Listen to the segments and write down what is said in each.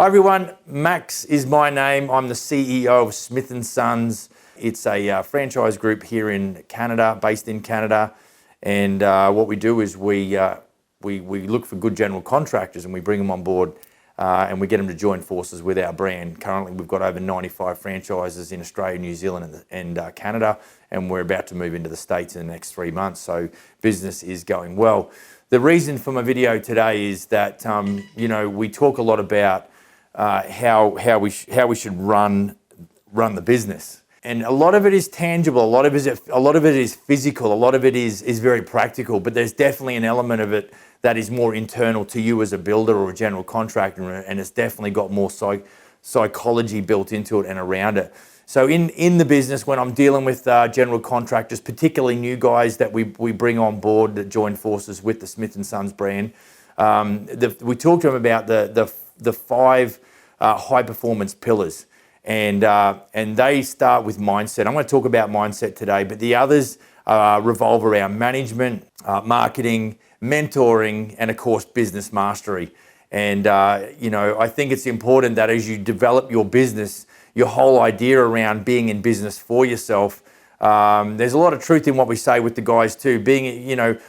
Hi everyone, Max is my name. I'm the CEO of Smith & Sons. It's a franchise group here in Canada, based in Canada. And what we do is we look for good general contractors and we bring them on board and we get them to join forces with our brand. Currently we've got over 95 franchises in Australia, New Zealand and Canada, and we're about to move into the States in the next 3 months. So business is going well. The reason for my video today is that we talk a lot about how we should run the business, and a lot of it is tangible, a lot of it is physical, a lot of it is very practical. But there's definitely an element of it that is more internal to you as a builder or a general contractor, and it's definitely got more psychology built into it and around it. So in the business, when I'm dealing with general contractors, particularly new guys that we bring on board that join forces with the Smith & Sons brand, we talk to them about the 5 high performance pillars, and they start with mindset. I'm going to talk about mindset today, but the others revolve around management, marketing, mentoring, and of course business mastery. And I think it's important that as you develop your business, your whole idea around being in business for yourself, there's a lot of truth in what we say with the guys too.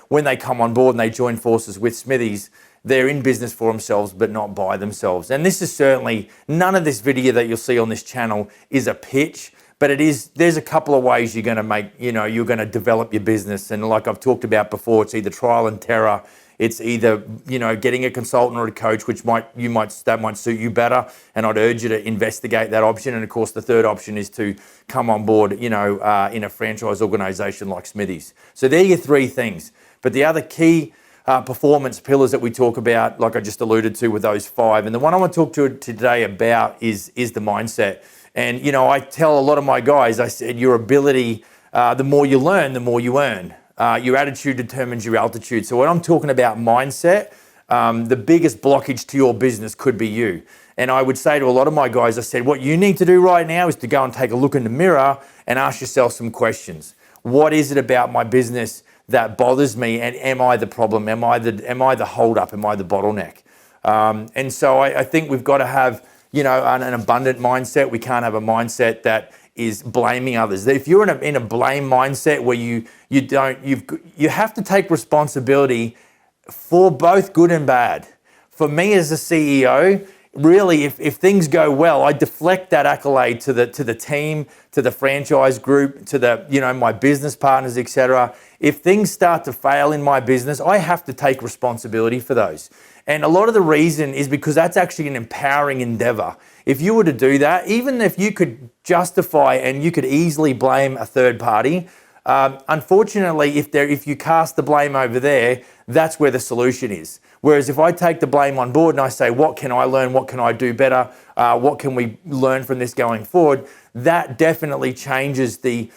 When they come on board and they join forces with Smithies, they're in business for themselves, but not by themselves. And this is certainly, none of this video that you'll see on this channel is a pitch, but there's a couple of ways you're going to make, you're going to develop your business. And like I've talked about before, it's either trial and terror. It's either, getting a consultant or a coach, which that might suit you better. And I'd urge you to investigate that option. And of course, the third option is to come on board, in a franchise organization like Smithies. So they're your 3 things. But the other key performance pillars that we talk about, like I just alluded to with those 5. And the one I want to talk to you today about is the mindset. And, I tell a lot of my guys, I said, your ability, the more you learn, the more you earn. Your attitude determines your altitude. So when I'm talking about mindset, the biggest blockage to your business could be you. And I would say to a lot of my guys, I said, what you need to do right now is to go and take a look in the mirror and ask yourself some questions. What is it about my business that bothers me, and am I the problem? Am I the hold up? Am I the bottleneck? And so I think we've got to have, an abundant mindset. We can't have a mindset that is blaming others. If you're in a blame mindset where you have to take responsibility for both good and bad. For me as a CEO, really, if things go well, I deflect that accolade to the team, to the franchise group, to my business partners, etc. If things start to fail in my business, I have to take responsibility for those. And a lot of the reason is because that's actually an empowering endeavor. If you were to do that, even if you could justify and you could easily blame a third party, unfortunately, if you cast the blame over there, that's where the solution is. Whereas if I take the blame on board and I say, what can I learn? What can I do better? What can we learn from this going forward? That definitely changes the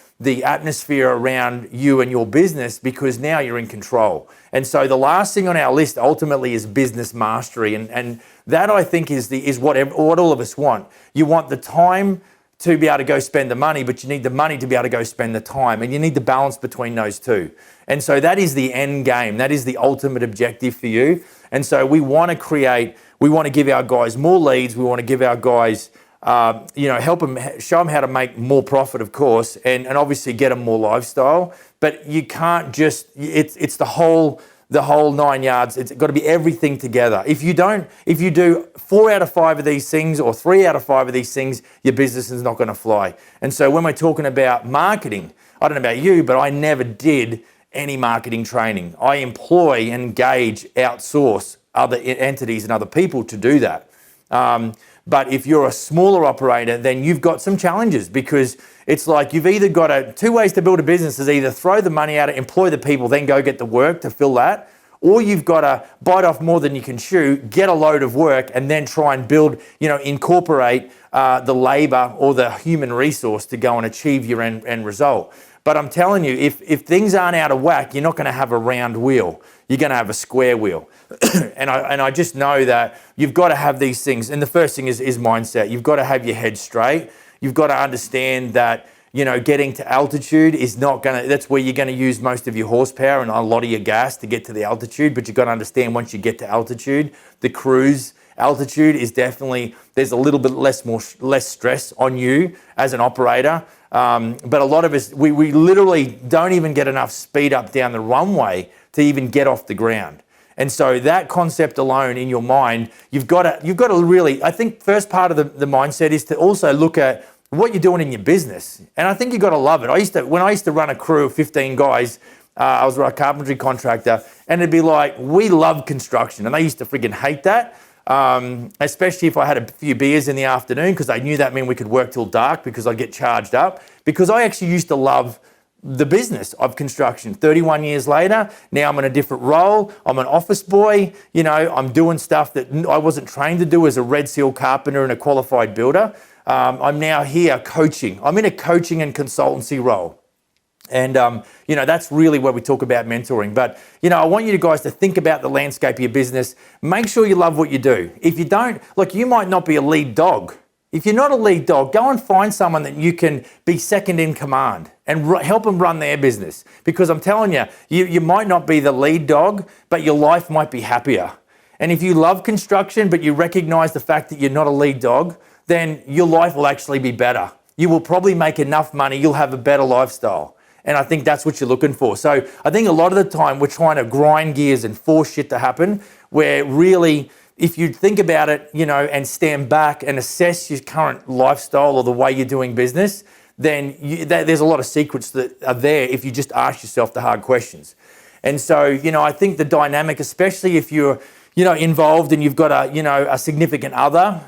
atmosphere around you and your business, because now you're in control. And so the last thing on our list ultimately is business mastery. And that, I think, is what all of us want. You want the time to be able to go spend the money, but you need the money to be able to go spend the time, and you need the balance between those two. And so that is the end game. That is the ultimate objective for you. And so we want to give our guys more leads. We want to give our guys, help them, show them how to make more profit, of course, and obviously get them more lifestyle. But you can't just, it's the whole 9 yards. It's got to be everything together. If you do 4 out of 5 of these things or 3 out of 5 of these things, your business is not going to fly. And so when we're talking about marketing, I don't know about you, but I never did any marketing training. I employ, engage, outsource other entities and other people to do that. But if you're a smaller operator, then you've got some challenges, because it's like you've either got 2 ways to build a business: is either throw the money at it, employ the people, then go get the work to fill that, or you've got to bite off more than you can chew, get a load of work, and then try and build, incorporate the labor or the human resource to go and achieve your end result. But I'm telling you, if things aren't out of whack, you're not going to have a round wheel. You're going to have a square wheel. and I just know that you've got to have these things. And the first thing is mindset. You've got to have your head straight. You've got to understand that, getting to altitude is that's where you're going to use most of your horsepower and a lot of your gas to get to the altitude. But you've got to understand, once you get to altitude, the cruise altitude is definitely, there's a little bit less stress on you as an operator. But a lot of us, we literally don't even get enough speed up down the runway to even get off the ground. And so that concept alone in your mind, you've got to really, I think first part of the mindset is to also look at what you're doing in your business. And I think you've got to love it. When I used to run a crew of 15 guys, I was a carpentry contractor, and it'd be like, we love construction. And they used to freaking hate that, especially if I had a few beers in the afternoon, because they knew that meant we could work till dark because I'd get charged up. Because I actually used to love the business of construction. 31 years later, now I'm in a different role. I'm an office boy. You know, I'm doing stuff that I wasn't trained to do as a Red Seal carpenter and a qualified builder. I'm now here coaching. I'm in a coaching and consultancy role. And, you know, that's really where we talk about mentoring. But, you know, I want you guys to think about the landscape of your business. Make sure you love what you do. If you don't, look, you might not be a lead dog. If you're not a lead dog, go and find someone that you can be second in command and help them run their business. Because I'm telling you, you might not be the lead dog, but your life might be happier. And if you love construction, but you recognize the fact that you're not a lead dog, then your life will actually be better. You will probably make enough money. You'll have a better lifestyle. And I think that's what you're looking for. So I think a lot of the time we're trying to grind gears and force shit to happen, where really, if you think about it, you know, and stand back and assess your current lifestyle or the way you're doing business, then there's a lot of secrets that are there if you just ask yourself the hard questions. And so, you know, I think the dynamic, especially if you're, you know, involved and you've got a significant other,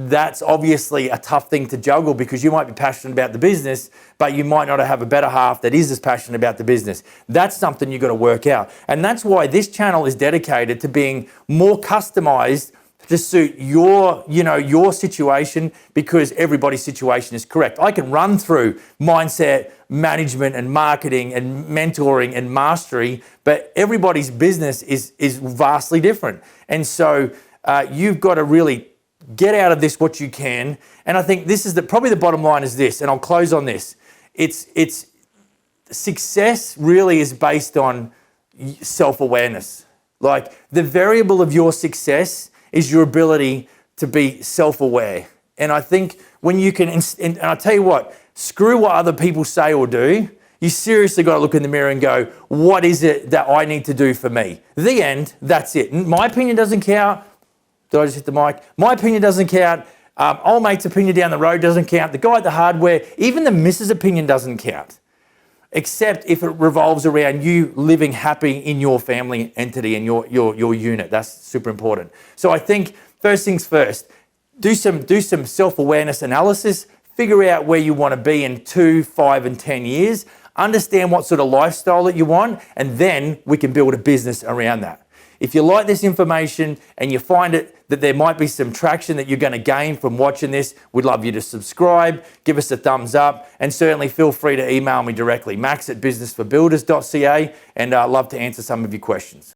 that's obviously a tough thing to juggle, because you might be passionate about the business, but you might not have a better half that is as passionate about the business. That's something you've got to work out. And that's why this channel is dedicated to being more customized to suit your situation, because everybody's situation is correct. I can run through mindset, management and marketing and mentoring and mastery, but everybody's business is vastly different. And so you've got to really get out of this what you can. And I think this is probably the bottom line is this, and I'll close on this. It's success really is based on self-awareness. Like, the variable of your success is your ability to be self-aware. And I think when you can, and I tell you what, screw what other people say or do. You seriously got to look in the mirror and go, what is it that I need to do for me? The end, that's it. My opinion doesn't count. Did I just hit the mic? My opinion doesn't count. Old mate's opinion down the road doesn't count. The guy at the hardware, even the missus' opinion doesn't count. Except if it revolves around you living happy in your family entity and your unit. That's super important. So I think first things first, do some self-awareness analysis, figure out where you want to be in 2, 5, and 10 years, understand what sort of lifestyle that you want, and then we can build a business around that. If you like this information and you find it that there might be some traction that you're going to gain from watching this, we'd love you to subscribe, give us a thumbs up, and certainly feel free to email me directly, max@businessforbuilders.ca, and I'd love to answer some of your questions.